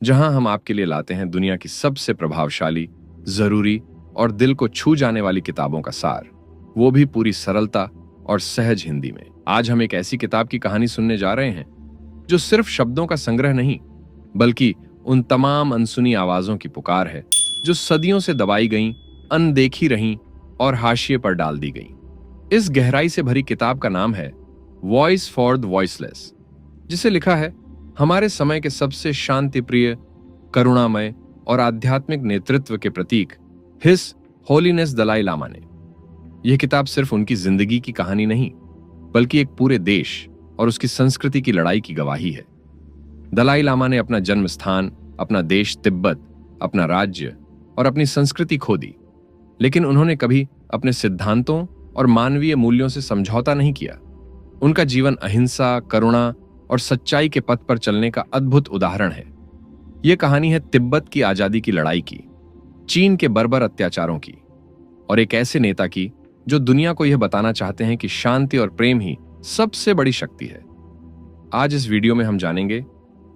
जहां हम आपके लिए लाते हैं दुनिया की सबसे प्रभावशाली, जरूरी और दिल को छू जाने वाली किताबों का सार, वो भी पूरी सरलता और सहज हिंदी में। आज हम एक ऐसी किताब की कहानी सुनने जा रहे हैं जो सिर्फ शब्दों का संग्रह नहीं, बल्कि उन तमाम अनसुनी आवाजों की पुकार है जो सदियों से दबाई गईं, अनदेखी रहीं और हाशिए पर डाल दी गईं। इस गहराई से भरी किताब का नाम है वॉइस फॉर द वॉइसलेस, जिसे लिखा है हमारे समय के सबसे शांतिप्रिय, करुणामय और आध्यात्मिक नेतृत्व के प्रतीक हिज होलीनेस दलाई लामा ने। यह किताब सिर्फ उनकी जिंदगी की कहानी नहीं, बल्कि एक पूरे देश और उसकी संस्कृति की लड़ाई की गवाही है। दलाई लामा ने अपना जन्म स्थान, अपना देश तिब्बत, अपना राज्य और अपनी संस्कृति खो दी, लेकिन उन्होंने कभी अपने सिद्धांतों और मानवीय मूल्यों से समझौता नहीं किया। उनका जीवन अहिंसा, करुणा और सच्चाई के पथ पर चलने का अद्भुत उदाहरण है। यह कहानी है तिब्बत की आजादी की लड़ाई की, चीन के बर्बर अत्याचारों की, और एक ऐसे नेता की जो दुनिया को यह बताना चाहते हैं कि शांति और प्रेम ही सबसे बड़ी शक्ति है। आज इस वीडियो में हम जानेंगे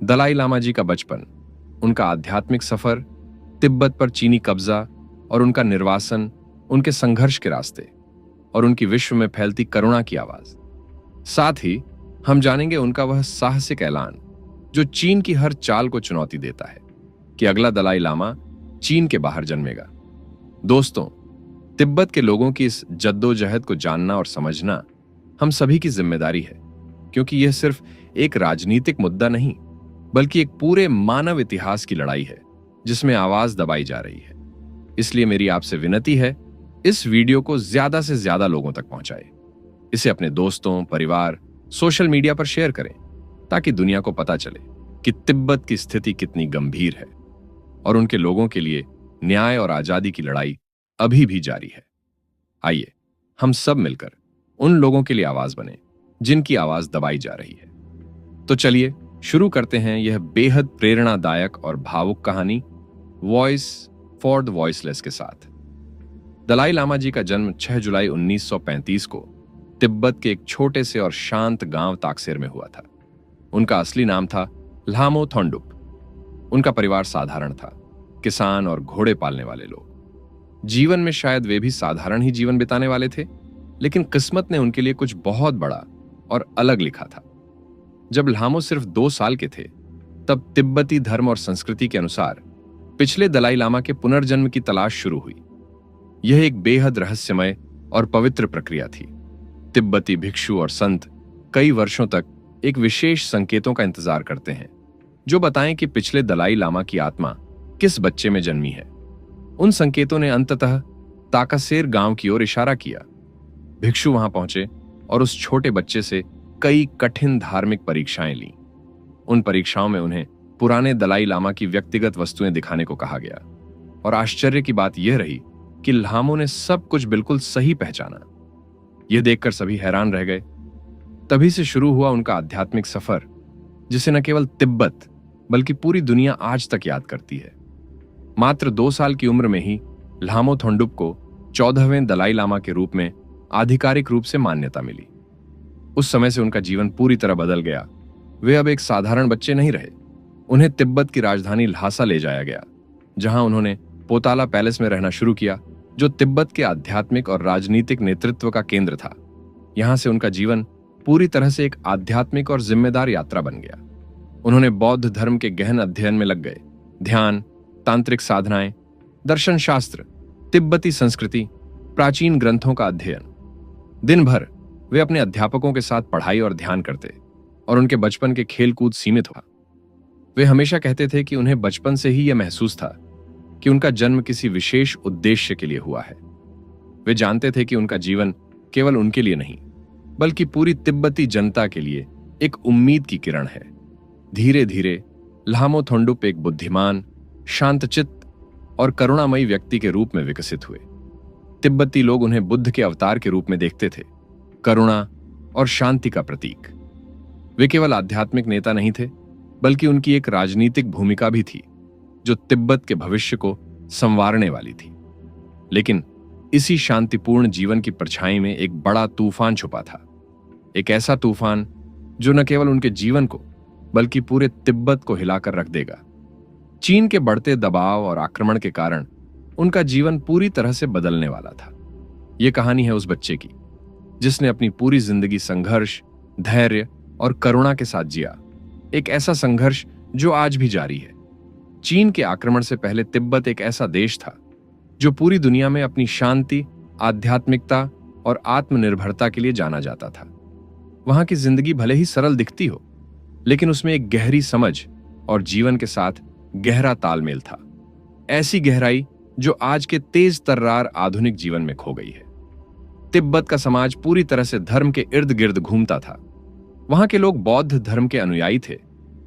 दलाई लामा जी का बचपन, उनका आध्यात्मिक सफर, तिब्बत पर चीनी कब्जा और उनका निर्वासन, उनके संघर्ष के रास्ते और उनकी विश्व में फैलती करुणा की आवाज। साथ ही हम जानेंगे उनका वह साहसिक ऐलान जो चीन की हर चाल को चुनौती देता है कि अगला दलाई लामा चीन के बाहर जन्मेगा। दोस्तों, तिब्बत के लोगों की इस जद्दोजहद को जानना और समझना हम सभी की जिम्मेदारी है, क्योंकि यह सिर्फ एक राजनीतिक मुद्दा नहीं, बल्कि एक पूरे मानव इतिहास की लड़ाई है जिसमें आवाज दबाई जा रही है। इसलिए मेरी आपसे विनती है, इस वीडियो को ज्यादा से ज्यादा लोगों तक पहुंचाएं। इसे अपने दोस्तों, परिवार, सोशल मीडिया पर शेयर करें ताकि दुनिया को पता चले कि तिब्बत की स्थिति कितनी गंभीर है और उनके लोगों के लिए न्याय और आजादी की लड़ाई अभी भी जारी है। आइए हम सब मिलकर उन लोगों के लिए आवाज बने जिनकी आवाज दबाई जा रही है। तो चलिए शुरू करते हैं यह बेहद प्रेरणादायक और भावुक कहानी वॉइस फॉर द वॉइसलेस के साथ। दलाई लामा जी का जन्म 6 जुलाई 1935 को तिब्बत के एक छोटे से और शांत गांव ताकसेर में हुआ था। उनका असली नाम था ल्हामो थोंडुप। उनका परिवार साधारण था, किसान और घोड़े पालने वाले लोग। जीवन में शायद वे भी साधारण ही जीवन बिताने वाले थे, लेकिन किस्मत ने उनके लिए कुछ बहुत बड़ा और अलग लिखा था। जब ल्हामो सिर्फ 2 साल के थे, तब तिब्बती धर्म और संस्कृति के अनुसार पिछले दलाई लामा के पुनर्जन्म की तलाश शुरू हुई। यह एक बेहद रहस्यमय और पवित्र प्रक्रिया थी। तिब्बती भिक्षु और संत कई वर्षों तक एक विशेष संकेतों का इंतजार करते हैं जो बताएं कि पिछले दलाई लामा की आत्मा किस बच्चे में जन्मी है। उन संकेतों ने अंततः ताकासेर गांव की ओर इशारा किया। भिक्षु वहां पहुंचे और उस छोटे बच्चे से कई कठिन धार्मिक परीक्षाएं लीं। उन परीक्षाओं में उन्हें पुराने दलाई लामा की व्यक्तिगत वस्तुएं दिखाने को कहा गया, और आश्चर्य की बात यह रही कि ल्हामो ने सब कुछ बिल्कुल सही पहचाना। यह देखकर सभी हैरान रह गए। तभी से शुरू हुआ उनका आध्यात्मिक सफर, जिसे न केवल तिब्बत बल्कि पूरी दुनिया आज तक याद करती है। मात्र 2 साल की उम्र में ही ल्हामो थोंडुप को 14वें दलाई लामा के रूप में आधिकारिक रूप से मान्यता मिली। उस समय से उनका जीवन पूरी तरह बदल गया। वे अब एक साधारण बच्चे नहीं रहे। उन्हें तिब्बत की राजधानी ल्हासा ले जाया गया, जहां उन्होंने पोताला पैलेस में रहना शुरू किया, जो तिब्बत के आध्यात्मिक और राजनीतिक नेतृत्व का केंद्र था। यहां से उनका जीवन पूरी तरह से एक आध्यात्मिक और जिम्मेदार यात्रा बन गया। उन्होंने बौद्ध धर्म के गहन अध्ययन में लग गए। ध्यान, तांत्रिक साधनाएं, दर्शन शास्त्र, तिब्बती संस्कृति, प्राचीन ग्रंथों का अध्ययन। दिन भर वे अपने अध्यापकों के साथ पढ़ाई और ध्यान करते, और उनके बचपन के खेल कूद सीमित हुआ। वे हमेशा कहते थे कि उन्हें बचपन से ही यह महसूस था कि उनका जन्म किसी विशेष उद्देश्य के लिए हुआ है। वे जानते थे कि उनका जीवन केवल उनके लिए नहीं, बल्कि पूरी तिब्बती जनता के लिए एक उम्मीद की किरण है। धीरे धीरे ल्हामो थोंडुप एक बुद्धिमान, शांतचित्त और करुणामयी व्यक्ति के रूप में विकसित हुए। तिब्बती लोग उन्हें बुद्ध के अवतार के रूप में देखते थे, करुणा और शांति का प्रतीक। वे केवल आध्यात्मिक नेता नहीं थे, बल्कि उनकी एक राजनीतिक भूमिका भी थी जो तिब्बत के भविष्य को संवारने वाली थी। लेकिन इसी शांतिपूर्ण जीवन की परछाई में एक बड़ा तूफान छुपा था। एक ऐसा तूफान जो न केवल उनके जीवन को, बल्कि पूरे तिब्बत को हिलाकर रख देगा। चीन के बढ़ते दबाव और आक्रमण के कारण उनका जीवन पूरी तरह से बदलने वाला था। यह कहानी है उस बच्चे की जिसने अपनी पूरी जिंदगी संघर्ष, धैर्य और करुणा के साथ जिया। एक ऐसा संघर्ष जो आज भी जारी है। चीन के आक्रमण से पहले तिब्बत एक ऐसा देश था जो पूरी दुनिया में अपनी शांति, आध्यात्मिकता और आत्मनिर्भरता के लिए जाना जाता था। वहां की जिंदगी भले ही सरल दिखती हो, लेकिन उसमें एक गहरी समझ और जीवन के साथ गहरा तालमेल था। ऐसी गहराई जो आज के तेज तर्रार आधुनिक जीवन में खो गई है। तिब्बत का समाज पूरी तरह से धर्म के इर्द गिर्द घूमता था। वहां के लोग बौद्ध धर्म के अनुयायी थे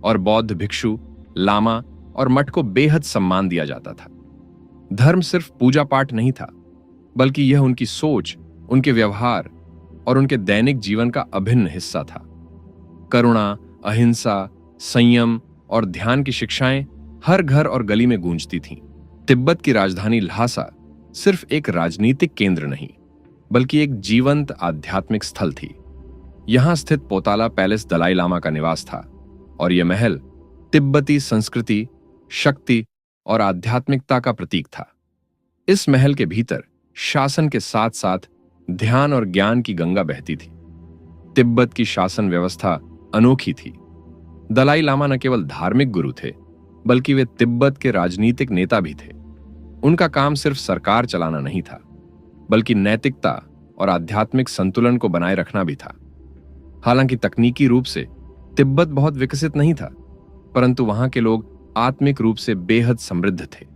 और बौद्ध भिक्षु, लामा और मठ को बेहद सम्मान दिया जाता था। धर्म सिर्फ पूजा पाठ नहीं था, बल्कि यह उनकी सोच, उनके व्यवहार और उनके दैनिक जीवन का अभिन्न हिस्सा था। करुणा, अहिंसा, संयम और ध्यान की शिक्षाएं हर घर और गली में गूंजती थीं। तिब्बत की राजधानी ल्हासा सिर्फ एक राजनीतिक केंद्र नहीं, बल्कि एक जीवंत आध्यात्मिक स्थल थी। यहां स्थित पोताला पैलेस दलाई लामा का निवास था और यह महल तिब्बती संस्कृति, शक्ति और आध्यात्मिकता का प्रतीक था। इस महल के भीतर शासन के साथ साथ ध्यान और ज्ञान की गंगा बहती थी। तिब्बत की शासन व्यवस्था अनोखी थी। दलाई लामा न केवल धार्मिक गुरु थे, बल्कि वे तिब्बत के राजनीतिक नेता भी थे। उनका काम सिर्फ सरकार चलाना नहीं था, बल्कि नैतिकता और आध्यात्मिक संतुलन को बनाए रखना भी था। हालांकि तकनीकी रूप से तिब्बत बहुत विकसित नहीं था, परंतु वहां के लोग आत्मिक रूप से बेहद समृद्ध थे।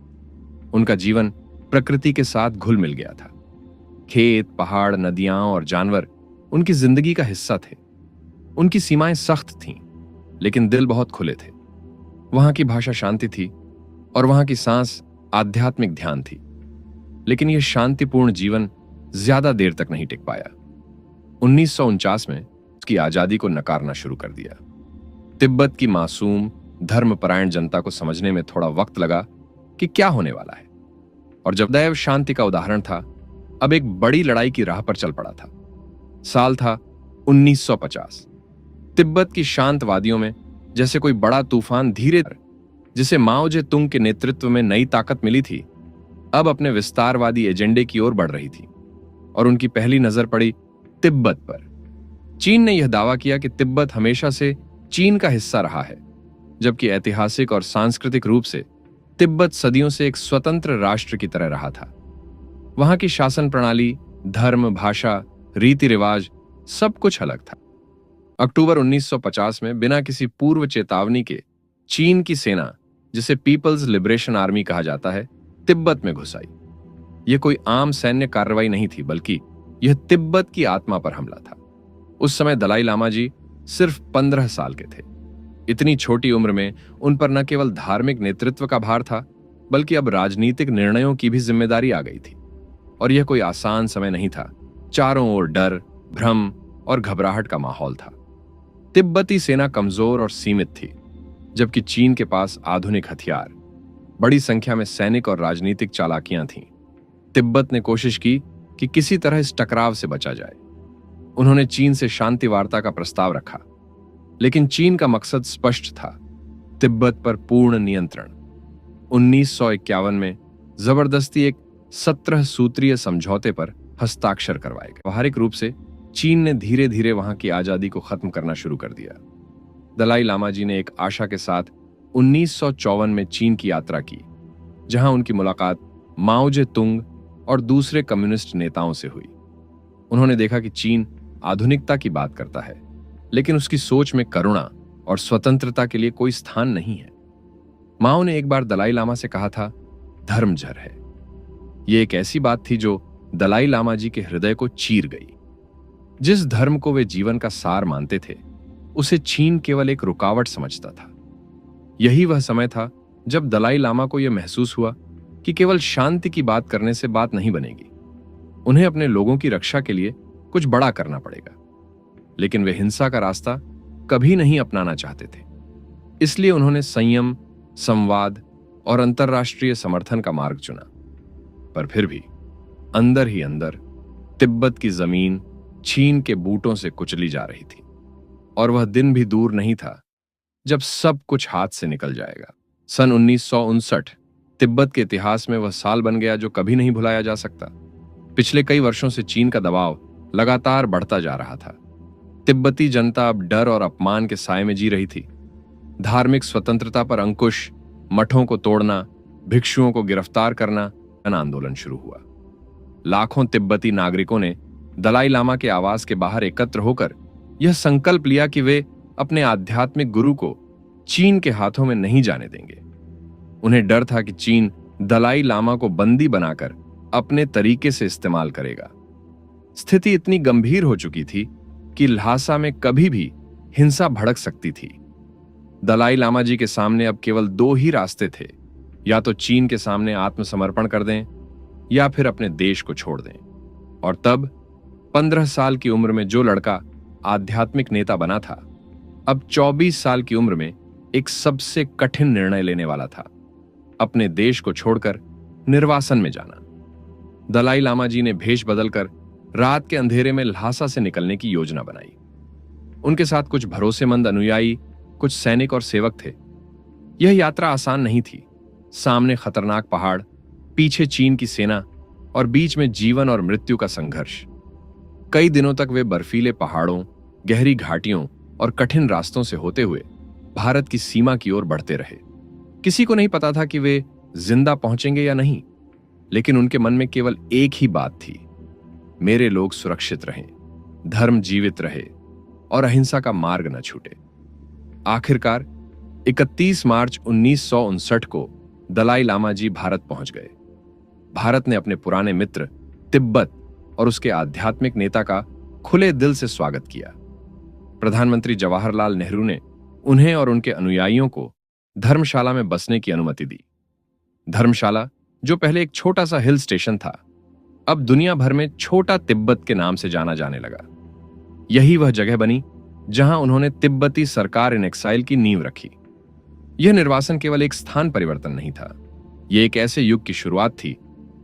उनका जीवन प्रकृति के साथ घुल मिल गया था। खेत, पहाड़, नदियां और जानवर उनकी जिंदगी का हिस्सा थे। उनकी सीमाएं सख्त थीं, लेकिन दिल बहुत खुले थे। वहां की भाषा शांति थी और वहां की सांस आध्यात्मिक ध्यान थी। लेकिन यह शांतिपूर्ण जीवन ज्यादा देर तक नहीं टिक पाया। 1949 में उसकी आजादी को नकारना शुरू कर दिया। तिब्बत की मासूम, धर्मपरायण जनता को समझने में थोड़ा वक्त लगा कि क्या होने वाला है, और जब दैव शांति का उदाहरण था, अब एक बड़ी लड़ाई की राह पर चल पड़ा था। साल था 1950। तिब्बत की शांत वादियों में जैसे कोई बड़ा तूफान धीरे, जिसे माओ जे तुंग के नेतृत्व में नई ताकत मिली थी, अब अपने विस्तारवादी एजेंडे की ओर बढ़ रही थी। और उनकी पहली नजर पड़ी तिब्बत पर। चीन ने यह दावा किया कि तिब्बत हमेशा से चीन का हिस्सा रहा है, जबकि ऐतिहासिक और सांस्कृतिक रूप से तिब्बत सदियों से एक स्वतंत्र राष्ट्र की तरह रहा था। वहां की शासन प्रणाली, धर्म, भाषा, रीति रिवाज सब कुछ अलग था। अक्टूबर 1950 में बिना किसी पूर्व चेतावनी के चीन की सेना, जिसे पीपल्स लिबरेशन आर्मी कहा जाता है, तिब्बत में घुस आई। यह कोई आम सैन्य कार्रवाई नहीं थी, बल्कि यह तिब्बत की आत्मा पर हमला था। उस समय दलाई लामा जी सिर्फ 15 साल के थे। इतनी छोटी उम्र में उन पर न केवल धार्मिक नेतृत्व का भार था, बल्कि अब राजनीतिक निर्णयों की भी जिम्मेदारी आ गई थी। और यह कोई आसान समय नहीं था। चारों ओर डर, भ्रम और घबराहट का माहौल था। तिब्बती सेना कमजोर और सीमित थी, जबकि चीन के पास आधुनिक हथियार, बड़ी संख्या में सैनिक और राजनीतिक चालाकियां थीं। तिब्बत ने कोशिश की कि किसी तरह इस टकराव से बचा जाए। उन्होंने चीन से शांति वार्ता का प्रस्ताव रखा, लेकिन चीन का मकसद स्पष्ट था, तिब्बत पर पूर्ण नियंत्रण। 1951 में जबरदस्ती एक 17 सूत्रीय समझौते पर हस्ताक्षर करवाए गए। व्यवहारिक रूप से चीन ने धीरे धीरे वहां की आजादी को खत्म करना शुरू कर दिया। दलाई लामा जी ने एक आशा के साथ 1954 में चीन की यात्रा की, जहां उनकी मुलाकात माओ जे तुंग और दूसरे कम्युनिस्ट नेताओं से हुई। उन्होंने देखा कि चीन आधुनिकता की बात करता है, लेकिन उसकी सोच में करुणा और स्वतंत्रता के लिए कोई स्थान नहीं है। माओ ने एक बार दलाई लामा से कहा था, धर्म जर है। यह एक ऐसी बात थी जो दलाई लामा जी के हृदय को चीर गई। जिस धर्म को वे जीवन का सार मानते थे, उसे चीन केवल एक रुकावट समझता था। यही वह समय था जब दलाई लामा को यह महसूस हुआ कि केवल शांति की बात करने से बात नहीं बनेगी। उन्हें अपने लोगों की रक्षा के लिए कुछ बड़ा करना पड़ेगा। लेकिन वे हिंसा का रास्ता कभी नहीं अपनाना चाहते थे। इसलिए उन्होंने संयम, संवाद और अंतर्राष्ट्रीय समर्थन का मार्ग चुना। पर फिर भी अंदर ही अंदर तिब्बत की जमीन चीन के बूटों से कुचली जा रही थी, और वह दिन भी दूर नहीं था जब सब कुछ हाथ से निकल जाएगा। सन 1959 तिब्बत के इतिहास में वह साल बन गया जो कभी नहीं भुलाया जा सकता। पिछले कई वर्षों से चीन का दबाव लगातार बढ़ता जा रहा था। तिब्बती जनता अब डर और अपमान के साए में जी रही थी। धार्मिक स्वतंत्रता पर अंकुश, मठों को तोड़ना, भिक्षुओं को गिरफ्तार करना, जन आंदोलन शुरू हुआ। लाखों तिब्बती नागरिकों ने दलाई लामा के आवास के बाहर एकत्र होकर यह संकल्प लिया कि वे अपने आध्यात्मिक गुरु को चीन के हाथों में नहीं जाने देंगे। उन्हें डर था कि चीन दलाई लामा को बंदी बनाकर अपने तरीके से इस्तेमाल करेगा। स्थिति इतनी गंभीर हो चुकी थी कि ल्हासा में कभी भी हिंसा भड़क सकती थी। दलाई लामा जी के सामने अब केवल दो ही रास्ते थे, या तो चीन के सामने आत्मसमर्पण कर दें या फिर अपने देश को छोड़ दें। और तब 15 साल की उम्र में जो लड़का आध्यात्मिक नेता बना था, अब 24 साल की उम्र में एक सबसे कठिन निर्णय लेने वाला था, अपने देश को छोड़कर निर्वासन में जाना। दलाई लामा जी ने भेष बदलकर रात के अंधेरे में ल्हासा से निकलने की योजना बनाई। उनके साथ कुछ भरोसेमंद अनुयायी, कुछ सैनिक और सेवक थे। यह यात्रा आसान नहीं थी। सामने खतरनाक पहाड़, पीछे चीन की सेना और बीच में जीवन और मृत्यु का संघर्ष। कई दिनों तक वे बर्फीले पहाड़ों, गहरी घाटियों और कठिन रास्तों से होते हुए भारत की सीमा की ओर बढ़ते रहे। किसी को नहीं पता था कि वे जिंदा पहुंचेंगे या नहीं, लेकिन उनके मन में केवल एक ही बात थी, मेरे लोग सुरक्षित रहें, धर्म जीवित रहे और अहिंसा का मार्ग न छूटे। आखिरकार 31 मार्च 1959 को दलाई लामा जी भारत पहुंच गए। भारत ने अपने पुराने मित्र तिब्बत और उसके आध्यात्मिक नेता का खुले दिल से स्वागत किया। प्रधानमंत्री जवाहरलाल नेहरू ने उन्हें और उनके अनुयायियों को धर्मशाला में बसने की अनुमति दी। धर्मशाला, जो पहले एक छोटा सा हिल स्टेशन था, अब दुनिया भर में छोटा तिब्बत के नाम से जाना जाने लगा। यही वह जगह बनी जहां उन्होंने तिब्बती सरकार इन एक्साइल की नींव रखी। यह निर्वासन केवल एक स्थान परिवर्तन नहीं था, यह एक ऐसे युग की शुरुआत थी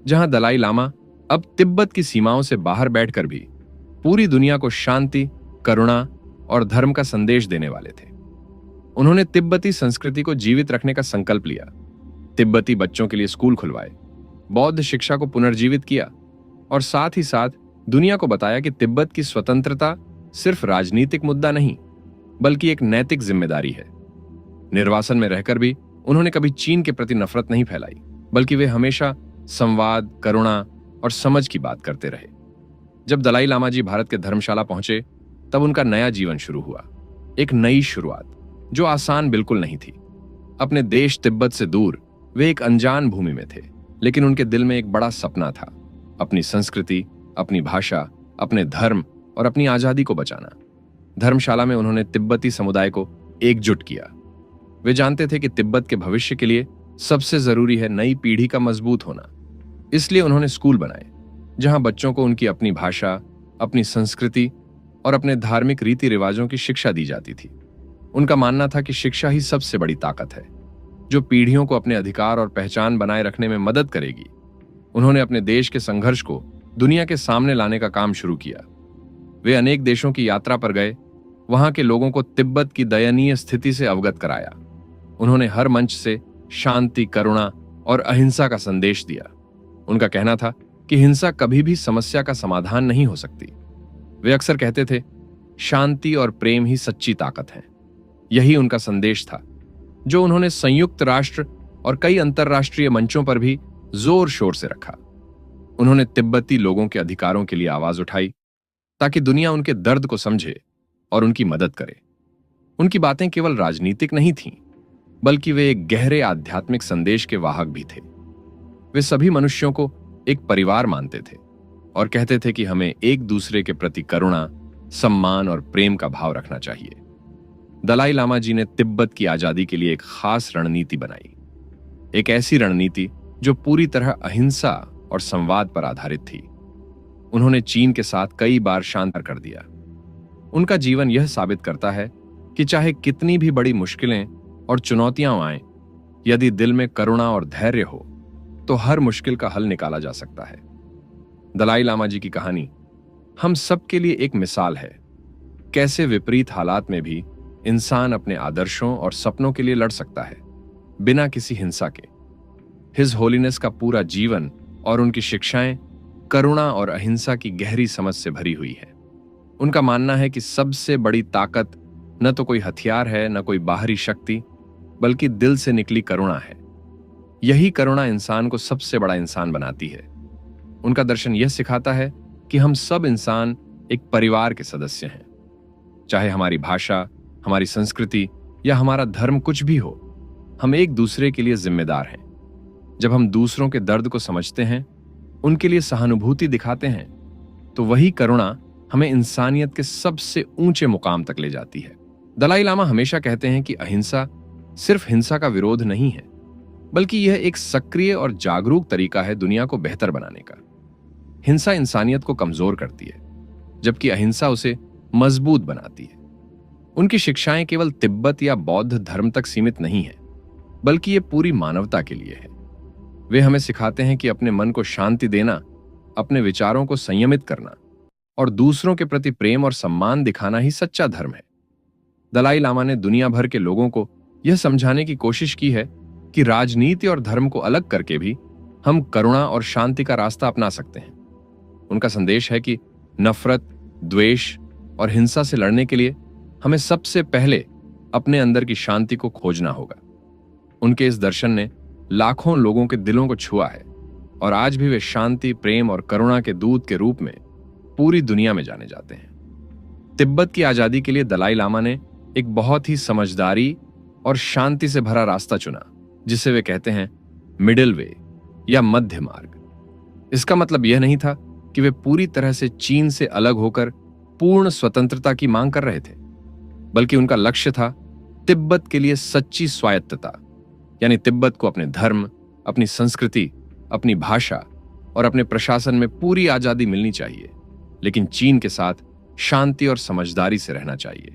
जहां दलाई लामा अब तिब्बत की सीमाओं से बाहर बैठकर भी पूरी दुनिया को शांति, करुणा और धर्म का संदेश देने वाले थे। उन्होंने तिब्बती संस्कृति को जीवित रखने का संकल्प लिया। तिब्बती बच्चों के लिए स्कूल खुलवाए, बौद्ध शिक्षा को पुनर्जीवित किया और साथ ही साथ दुनिया को बताया कि तिब्बत की स्वतंत्रता सिर्फ राजनीतिक मुद्दा नहीं, बल्कि एक नैतिक जिम्मेदारी है। निर्वासन में रहकर भी उन्होंने कभी चीन के प्रति नफरत नहीं फैलाई, बल्कि वे हमेशा संवाद, करुणा और समझ की बात करते रहे। जब दलाई लामा जी भारत के धर्मशाला पहुंचे, तब उनका नया जीवन शुरू हुआ, एक नई शुरुआत जो आसान बिल्कुल नहीं थी। अपने देश तिब्बत से दूर वे एक अनजान भूमि में थे, लेकिन उनके दिल में एक बड़ा सपना था, अपनी संस्कृति, अपनी भाषा, अपने धर्म और अपनी आजादी को बचाना। धर्मशाला में उन्होंने तिब्बती समुदाय को एकजुट किया। वे जानते थे कि तिब्बत के भविष्य के लिए सबसे जरूरी है नई पीढ़ी का मजबूत होना। इसलिए उन्होंने स्कूल बनाए जहां बच्चों को उनकी अपनी भाषा, अपनी संस्कृति और अपने धार्मिक रीति रिवाजों की शिक्षा दी जाती थी। उनका मानना था कि शिक्षा ही सबसे बड़ी ताकत है, जो पीढ़ियों को अपने अधिकार और पहचान बनाए रखने में मदद करेगी। उन्होंने अपने देश के संघर्ष को दुनिया के सामने लाने का काम शुरू किया। वे अनेक देशों की यात्रा पर गए, वहां के लोगों को तिब्बत की दयनीय स्थिति से अवगत कराया। उन्होंने हर मंच से शांति, करुणा और अहिंसा का संदेश दिया। उनका कहना था कि हिंसा कभी भी समस्या का समाधान नहीं हो सकती। वे अक्सर कहते थे, शांति और प्रेम ही सच्ची ताकत है। यही उनका संदेश था, जो उन्होंने संयुक्त राष्ट्र और कई अंतर्राष्ट्रीय मंचों पर भी जोर शोर से रखा। उन्होंने तिब्बती लोगों के अधिकारों के लिए आवाज उठाई ताकि दुनिया उनके दर्द को समझे और उनकी मदद करे। उनकी बातें केवल राजनीतिक नहीं थीं, बल्कि वे एक गहरे आध्यात्मिक संदेश के वाहक भी थे। वे सभी मनुष्यों को एक परिवार मानते थे और कहते थे कि हमें एक दूसरे के प्रति करुणा, सम्मान और प्रेम का भाव रखना चाहिए। दलाई लामा जी ने तिब्बत की आजादी के लिए एक खास रणनीति बनाई, एक ऐसी रणनीति जो पूरी तरह अहिंसा और संवाद पर आधारित थी। उन्होंने चीन के साथ कई बार शांत कर दिया। उनका जीवन यह साबित करता है कि चाहे कितनी भी बड़ी मुश्किलें और चुनौतियां आएं, यदि दिल में करुणा और धैर्य हो तो हर मुश्किल का हल निकाला जा सकता है। दलाई लामा जी की कहानी हम सबके लिए एक मिसाल है, कैसे विपरीत हालात में भी इंसान अपने आदर्शों और सपनों के लिए लड़ सकता है। बिना किसी हिंसा के। हिज होलीनेस का पूरा जीवन और उनकी शिक्षाएं करुणा और अहिंसा की गहरी समझ से भरी हुई है। उनका मानना है कि सबसे बड़ी ताकत न तो कोई हथियार है, न कोई बाहरी शक्ति, बल्कि दिल से निकली करुणा है। यही करुणा इंसान को सबसे बड़ा इंसान बनाती है। उनका दर्शन यह सिखाता है कि हम सब इंसान एक परिवार के सदस्य हैं। चाहे हमारी भाषा, हमारी संस्कृति या हमारा धर्म कुछ भी हो, हम एक दूसरे के लिए जिम्मेदार हैं। जब हम दूसरों के दर्द को समझते हैं, उनके लिए सहानुभूति दिखाते हैं, तो वही करुणा हमें इंसानियत के सबसे ऊंचे मुकाम तक ले जाती है। दलाई लामा हमेशा कहते हैं कि अहिंसा सिर्फ हिंसा का विरोध नहीं है, बल्कि यह एक सक्रिय और जागरूक तरीका है दुनिया को बेहतर बनाने का। हिंसा इंसानियत को कमजोर करती है, जबकि अहिंसा उसे मजबूत बनाती है। उनकी शिक्षाएं केवल तिब्बत या बौद्ध धर्म तक सीमित नहीं है, बल्कि ये पूरी मानवता के लिए है। वे हमें सिखाते हैं कि अपने मन को शांति देना, अपने विचारों को संयमित करना और दूसरों के प्रति प्रेम और सम्मान दिखाना ही सच्चा धर्म है। दलाई लामा ने दुनिया भर के लोगों को यह समझाने की कोशिश की है कि राजनीति और धर्म को अलग करके भी हम करुणा और शांति का रास्ता अपना सकते हैं। उनका संदेश है कि नफरत, द्वेष और हिंसा से लड़ने के लिए हमें सबसे पहले अपने अंदर की शांति को खोजना होगा। उनके इस दर्शन ने लाखों लोगों के दिलों को छुआ है और आज भी वे शांति, प्रेम और करुणा के दूत के रूप में पूरी दुनिया में जाने जाते हैं। तिब्बत की आजादी के लिए दलाई लामा ने एक बहुत ही समझदारी और शांति से भरा रास्ता चुना, जिसे वे कहते हैं मिडिल वे या मध्य मार्ग। इसका मतलब यह नहीं था कि वे पूरी तरह से चीन से अलग होकर पूर्ण स्वतंत्रता की मांग कर रहे थे, बल्कि उनका लक्ष्य था तिब्बत के लिए सच्ची स्वायत्तता, यानी तिब्बत को अपने धर्म, अपनी संस्कृति, अपनी भाषा और अपने प्रशासन में पूरी आजादी मिलनी चाहिए, लेकिन चीन के साथ शांति और समझदारी से रहना चाहिए।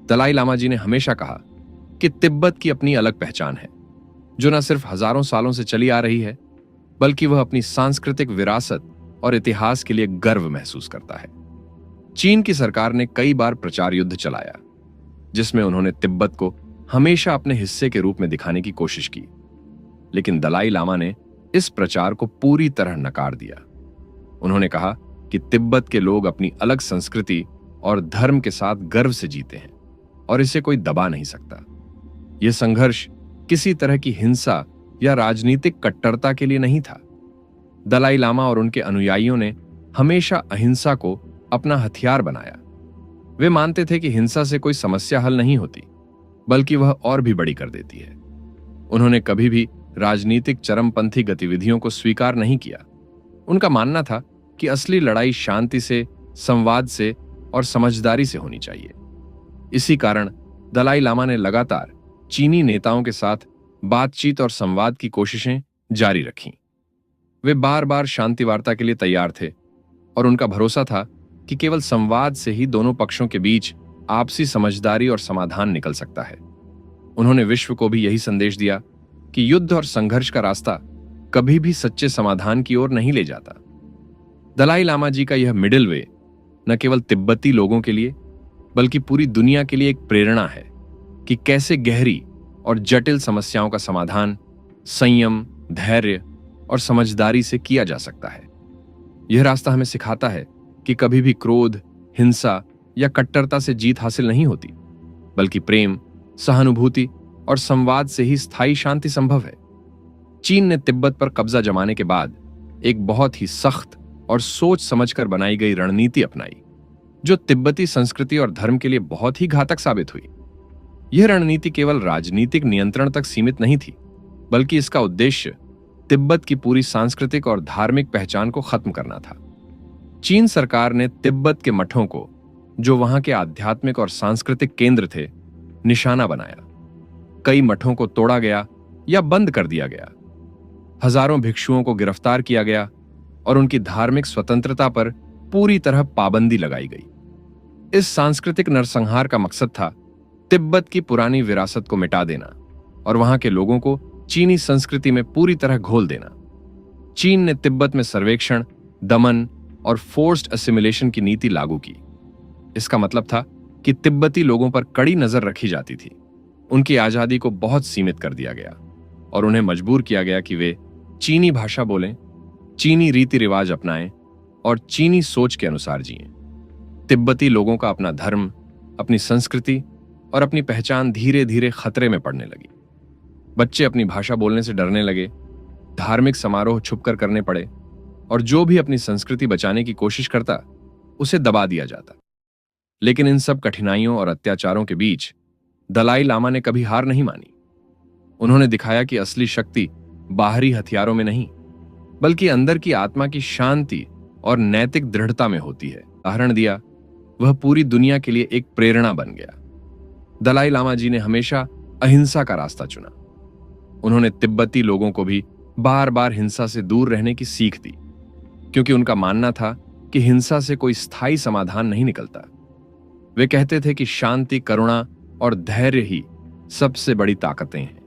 दलाई लामा जी ने हमेशा कहा कि तिब्बत की अपनी अलग पहचान है, जो न सिर्फ हजारों सालों से चली आ रही है, बल्कि वह अपनी सांस्कृतिक विरासत और इतिहास के लिए गर्व महसूस करता है। चीन की सरकार ने कई बार प्रचार युद्ध चलाया, जिसमें उन्होंने तिब्बत को हमेशा अपने हिस्से के रूप में दिखाने की कोशिश की, लेकिन दलाई लामा ने इस प्रचार को पूरी तरह नकार दिया। उन्होंने कहा कि तिब्बत के लोग अपनी अलग संस्कृति और धर्म के साथ गर्व से जीते हैं और इसे कोई दबा नहीं सकता। यह संघर्ष किसी तरह की हिंसा या राजनीतिक कट्टरता के लिए नहीं था। दलाई लामा और उनके अनुयायियों ने हमेशा अहिंसा को अपना हथियार बनाया। वे मानते थे कि हिंसा से कोई समस्या हल नहीं होती, बल्कि वह और भी बड़ी कर देती है। उन्होंने कभी भी राजनीतिक चरमपंथी गतिविधियों को स्वीकार नहीं किया। उनका मानना था कि असली लड़ाई शांति से, संवाद से और समझदारी से होनी चाहिए। इसी कारण दलाई लामा ने लगातार चीनी नेताओं के साथ बातचीत और संवाद की कोशिशें जारी रखीं। वे बार बार शांति वार्ता के लिए तैयार थे और उनका भरोसा था कि केवल संवाद से ही दोनों पक्षों के बीच आपसी समझदारी और समाधान निकल सकता है। उन्होंने विश्व को भी यही संदेश दिया कि युद्ध और संघर्ष का रास्ता कभी भी सच्चे समाधान की ओर नहीं ले जाता। दलाई लामा जी का यह मिडिल वे न केवल तिब्बती लोगों के लिए, बल्कि पूरी दुनिया के लिए एक प्रेरणा है कि कैसे गहरी और जटिल समस्याओं का समाधान संयम, धैर्य और समझदारी से किया जा सकता है। यह रास्ता हमें सिखाता है कि कभी भी क्रोध, हिंसा या कट्टरता से जीत हासिल नहीं होती, बल्कि प्रेम, सहानुभूति और संवाद से ही स्थायी शांति संभव है। चीन ने तिब्बत पर कब्जा जमाने के बाद एक बहुत ही सख्त और सोच समझकर बनाई गई रणनीति अपनाई, जो तिब्बती संस्कृति और धर्म के लिए बहुत ही घातक साबित हुई। यह रणनीति केवल राजनीतिक नियंत्रण तक सीमित नहीं थी, बल्कि इसका उद्देश्य तिब्बत की पूरी सांस्कृतिक और धार्मिक पहचान को खत्म करना था। चीन सरकार ने तिब्बत के मठों को, जो वहां के आध्यात्मिक और सांस्कृतिक केंद्र थे, निशाना बनाया। कई मठों को तोड़ा गया या बंद कर दिया गया। हजारों भिक्षुओं को गिरफ्तार किया गया और उनकी धार्मिक स्वतंत्रता पर पूरी तरह पाबंदी लगाई गई। इस सांस्कृतिक नरसंहार का मकसद था तिब्बत की पुरानी विरासत को मिटा देना और वहां के लोगों को चीनी संस्कृति में पूरी तरह घोल देना। चीन ने तिब्बत में सर्वेक्षण, दमन और फोर्स्ड असिमिलेशन की नीति लागू की। इसका मतलब था कि तिब्बती लोगों पर कड़ी नजर रखी जाती थी, उनकी आजादी को बहुत सीमित कर दिया गया और उन्हें मजबूर किया गया कि वे चीनी भाषा बोलें, चीनी रीति रिवाज अपनाएं और चीनी सोच के अनुसार जिएं। तिब्बती लोगों का अपना धर्म, अपनी संस्कृति और अपनी पहचान धीरे धीरे खतरे में पड़ने लगी। बच्चे अपनी भाषा बोलने से डरने लगे, धार्मिक समारोह छुपकर करने पड़े और जो भी अपनी संस्कृति बचाने की कोशिश करता उसे दबा दिया जाता। लेकिन इन सब कठिनाइयों और अत्याचारों के बीच दलाई लामा ने कभी हार नहीं मानी। उन्होंने दिखाया कि असली शक्ति बाहरी हथियारों में नहीं, बल्कि अंदर की आत्मा की शांति और नैतिक दृढ़ता में होती है। उदाहरण दिया, वह पूरी दुनिया के लिए एक प्रेरणा बन गया। दलाई लामा जी ने हमेशा अहिंसा का रास्ता चुना। उन्होंने तिब्बती लोगों को भी बार बार हिंसा से दूर रहने की सीख दी, क्योंकि उनका मानना था कि हिंसा से कोई स्थायी समाधान नहीं निकलता। वे कहते थे कि शांति, करुणा और धैर्य ही सबसे बड़ी ताकतें हैं।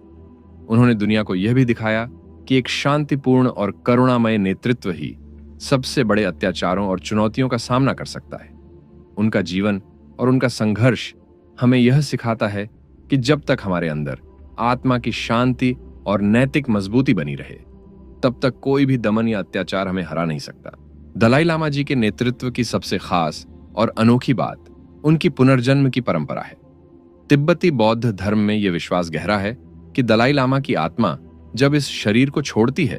उन्होंने दुनिया को यह भी दिखाया कि एक शांतिपूर्ण और करुणामय नेतृत्व ही सबसे बड़े अत्याचारों और चुनौतियों का सामना कर सकता है। उनका जीवन और उनका संघर्ष हमें यह सिखाता है कि जब तक हमारे अंदर आत्मा की शांति और नैतिक मजबूती बनी रहे, तब तक कोई भी दमन या अत्याचार हमें हरा नहीं सकता। दलाई लामा जी के नेतृत्व की सबसे खास और अनोखी बात उनकी पुनर्जन्म की परंपरा है। तिब्बती बौद्ध धर्म में यह विश्वास गहरा है कि दलाई लामा की आत्मा जब इस शरीर को छोड़ती है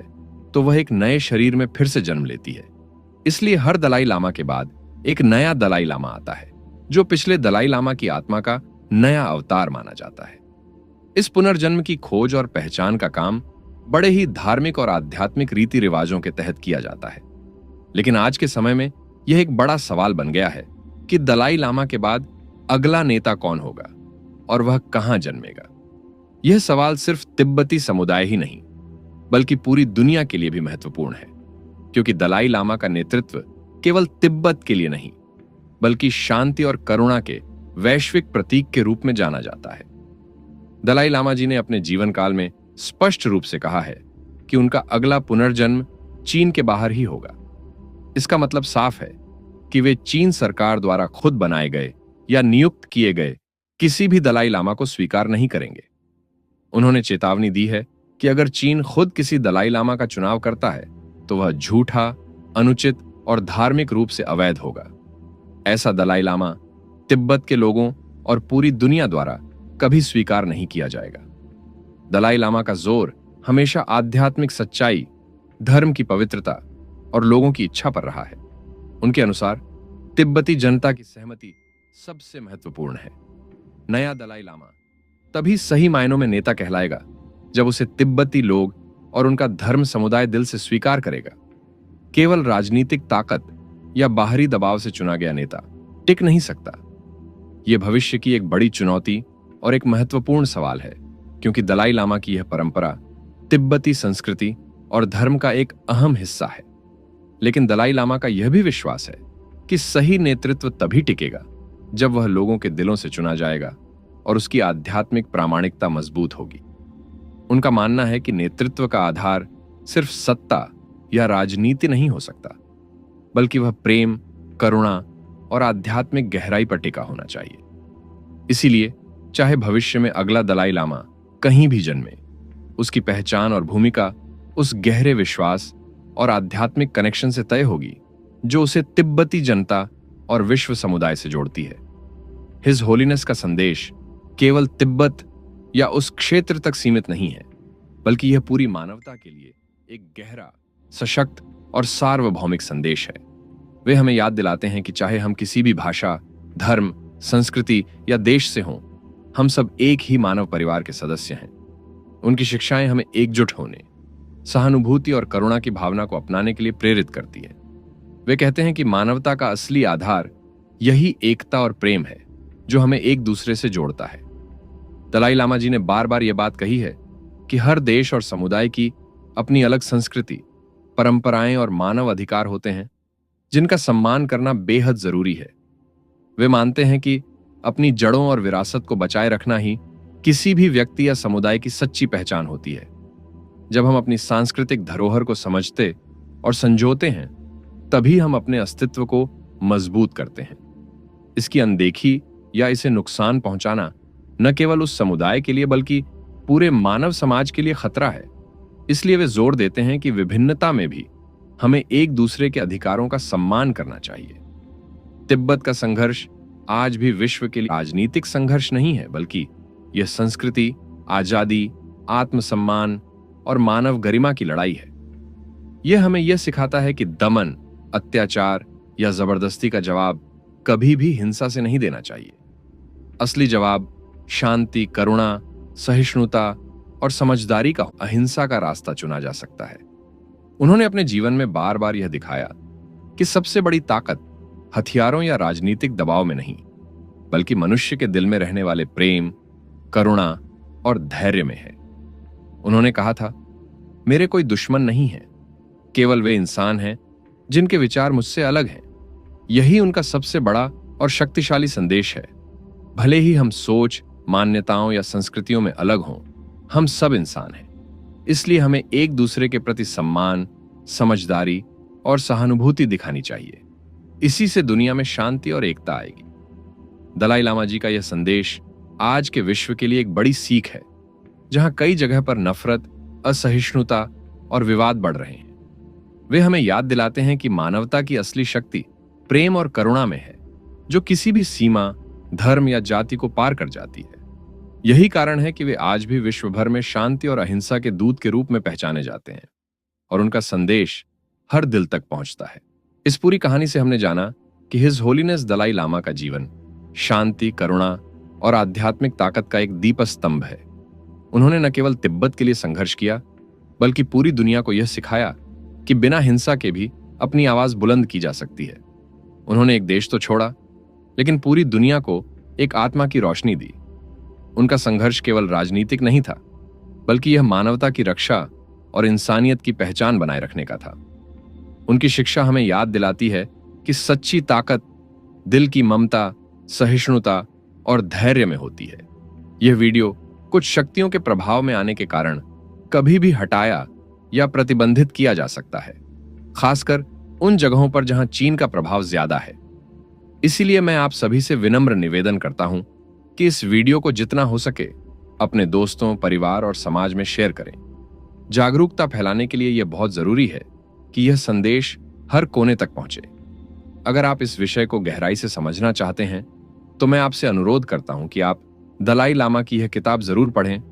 तो वह एक नए शरीर में फिर से जन्म लेती है। इसलिए हर दलाई लामा के बाद एक नया दलाई लामा आता है, जो पिछले दलाई लामा की आत्मा का नया अवतार माना जाता है। इस पुनर्जन्म की खोज और पहचान का काम बड़े ही धार्मिक और आध्यात्मिक रीति रिवाजों के तहत किया जाता है। लेकिन आज के समय में यह एक बड़ा सवाल बन गया है कि दलाई लामा के बाद अगला नेता कौन होगा और वह कहां जन्मेगा। यह सवाल सिर्फ तिब्बती समुदाय ही नहीं, बल्कि पूरी दुनिया के लिए भी महत्वपूर्ण है, क्योंकि दलाई लामा का नेतृत्व केवल तिब्बत के लिए नहीं, बल्कि शांति और करुणा के वैश्विक प्रतीक के रूप में जाना जाता है। दलाई लामा जी ने अपने जीवन काल में स्पष्ट रूप से कहा है कि उनका अगला पुनर्जन्म चीन के बाहर ही होगा। इसका मतलब साफ है कि वे चीन सरकार द्वारा खुद बनाए गए या नियुक्त किए गए किसी भी दलाई लामा को स्वीकार नहीं करेंगे। उन्होंने चेतावनी दी है कि अगर चीन खुद किसी दलाई लामा का चुनाव करता है तो वह झूठा, अनुचित और धार्मिक रूप से अवैध होगा। ऐसा दलाई लामा तिब्बत के लोगों और पूरी दुनिया द्वारा कभी स्वीकार नहीं किया जाएगा। दलाई लामा का जोर हमेशा आध्यात्मिक सच्चाई, धर्म की पवित्रता और लोगों की इच्छा पर रहा है। उनके अनुसार तिब्बती जनता की सहमति सबसे महत्वपूर्ण है। नया दलाई लामा तभी सही मायनों में नेता कहलाएगा जब उसे तिब्बती लोग और उनका धर्म समुदाय दिल से स्वीकार करेगा। केवल राजनीतिक ताकत या बाहरी दबाव से चुना गया नेता टिक नहीं सकता। यह भविष्य की एक बड़ी चुनौती और एक महत्वपूर्ण सवाल है, क्योंकि दलाई लामा की यह परंपरा तिब्बती संस्कृति और धर्म का एक अहम हिस्सा है। लेकिन दलाई लामा का यह भी विश्वास है कि सही नेतृत्व तभी टिकेगा जब वह लोगों के दिलों से चुना जाएगा और उसकी आध्यात्मिक प्रामाणिकता मजबूत होगी। उनका मानना है कि नेतृत्व का आधार सिर्फ सत्ता या राजनीति नहीं हो सकता, बल्कि वह प्रेम, करुणा और आध्यात्मिक गहराई पर टिका होना चाहिए। इसीलिए चाहे भविष्य में अगला दलाई लामा कहीं भी जन्मे, उसकी पहचान और भूमिका उस गहरे विश्वास और आध्यात्मिक कनेक्शन से तय होगी जो उसे तिब्बती जनता और विश्व समुदाय से जोड़ती है। हिज होलीनेस का संदेश केवल तिब्बत या उस क्षेत्र तक सीमित नहीं है, बल्कि यह पूरी मानवता के लिए एक गहरा, सशक्त और सार्वभौमिक संदेश है। वे हमें याद दिलाते हैं कि चाहे हम किसी भी भाषा, धर्म, संस्कृति या देश से हों, हम सब एक ही मानव परिवार के सदस्य हैं। उनकी शिक्षाएं हमें एकजुट होने, सहानुभूति और करुणा की भावना को अपनाने के लिए प्रेरित करती है। वे कहते हैं कि मानवता का असली आधार यही एकता और प्रेम है जो हमें एक दूसरे से जोड़ता है। दलाई लामा जी ने बार बार यह बात कही है कि हर देश और समुदाय की अपनी अलग संस्कृति, परंपराएं और मानव अधिकार होते हैं जिनका सम्मान करना बेहद जरूरी है। वे मानते हैं कि अपनी जड़ों और विरासत को बचाए रखना ही किसी भी व्यक्ति या समुदाय की सच्ची पहचान होती है। जब हम अपनी सांस्कृतिक धरोहर को समझते और संजोते हैं, तभी हम अपने अस्तित्व को मजबूत करते हैं। इसकी अनदेखी या इसे नुकसान पहुंचाना न केवल उस समुदाय के लिए बल्कि पूरे मानव समाज के लिए खतरा है। इसलिए वे जोर देते हैं कि विभिन्नता में भी हमें एक दूसरे के अधिकारों का सम्मान करना चाहिए। तिब्बत का संघर्ष आज भी विश्व के लिए राजनीतिक संघर्ष नहीं है, बल्कि यह संस्कृति, आजादी, आत्मसम्मान और मानव गरिमा की लड़ाई है। यह हमें यह सिखाता है कि दमन, अत्याचार या जबरदस्ती का जवाब कभी भी हिंसा से नहीं देना चाहिए। असली जवाब शांति, करुणा, सहिष्णुता और समझदारी का अहिंसा का रास्ता चुना जा सकता है। उन्होंने अपने जीवन में बार बार यह दिखाया कि सबसे बड़ी ताकत हथियारों या राजनीतिक दबाव में नहीं, बल्कि मनुष्य के दिल में रहने वाले प्रेम, करुणा और धैर्य में है। उन्होंने कहा था, मेरे कोई दुश्मन नहीं है, केवल वे इंसान हैं जिनके विचार मुझसे अलग हैं। यही उनका सबसे बड़ा और शक्तिशाली संदेश है। भले ही हम सोच, मान्यताओं या संस्कृतियों में अलग हों, हम सब इंसान हैं। इसलिए हमें एक दूसरे के प्रति सम्मान, समझदारी और सहानुभूति दिखानी चाहिए। इसी से दुनिया में शांति और एकता आएगी। दलाई लामा जी का यह संदेश आज के विश्व के लिए एक बड़ी सीख है, जहां कई जगह पर नफरत, असहिष्णुता और विवाद बढ़ रहे हैं। वे हमें याद दिलाते हैं कि मानवता की असली शक्ति प्रेम और करुणा में है, जो किसी भी सीमा, धर्म या जाति को पार कर जाती है। यही कारण है कि वे आज भी विश्व भर में शांति और अहिंसा के दूत के रूप में पहचाने जाते हैं और उनका संदेश हर दिल तक पहुंचता है। इस पूरी कहानी से हमने जाना कि हिज होलीनेस दलाई लामा का जीवन शांति, करुणा और आध्यात्मिक ताकत का एक दीपस्तंभ है। उन्होंने न केवल तिब्बत के लिए संघर्ष किया, बल्कि पूरी दुनिया को यह सिखाया कि बिना हिंसा के भी अपनी आवाज बुलंद की जा सकती है। उन्होंने एक देश तो छोड़ा, लेकिन पूरी दुनिया को एक आत्मा की रोशनी दी। उनका संघर्ष केवल राजनीतिक नहीं था, बल्कि यह मानवता की रक्षा और इंसानियत की पहचान बनाए रखने का था। उनकी शिक्षा हमें याद दिलाती है कि सच्ची ताकत दिल की ममता, सहिष्णुता और धैर्य में होती है। यह वीडियो कुछ शक्तियों के प्रभाव में आने के कारण कभी भी हटाया या प्रतिबंधित किया जा सकता है, खासकर उन जगहों पर जहां चीन का प्रभाव ज्यादा है। इसीलिए मैं आप सभी से विनम्र निवेदन करता हूं कि इस वीडियो को जितना हो सके अपने दोस्तों, परिवार और समाज में शेयर करें। जागरूकता फैलाने के लिए यह बहुत जरूरी है कि यह संदेश हर कोने तक पहुंचे। अगर आप इस विषय को गहराई से समझना चाहते हैं, तो मैं आपसे अनुरोध करता हूं कि आप दलाई लामा की यह किताब जरूर पढ़ें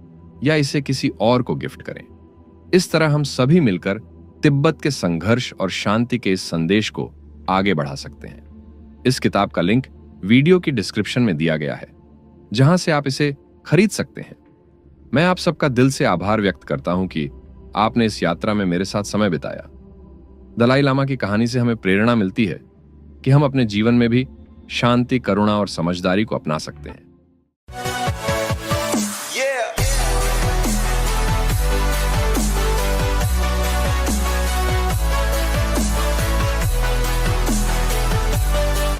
या इसे किसी और को गिफ्ट करें। इस तरह हम सभी मिलकर तिब्बत के संघर्ष और शांति के इस संदेश को आगे बढ़ा सकते हैं। इस किताब का लिंक वीडियो की डिस्क्रिप्शन में दिया गया है, जहां से आप इसे खरीद सकते हैं। मैं आप सबका दिल से आभार व्यक्त करता हूं कि आपने इस यात्रा में मेरे साथ समय बिताया। दलाई लामा की कहानी से हमें प्रेरणा मिलती है कि हम अपने जीवन में भी शांति, करुणा और समझदारी को अपना सकते हैं।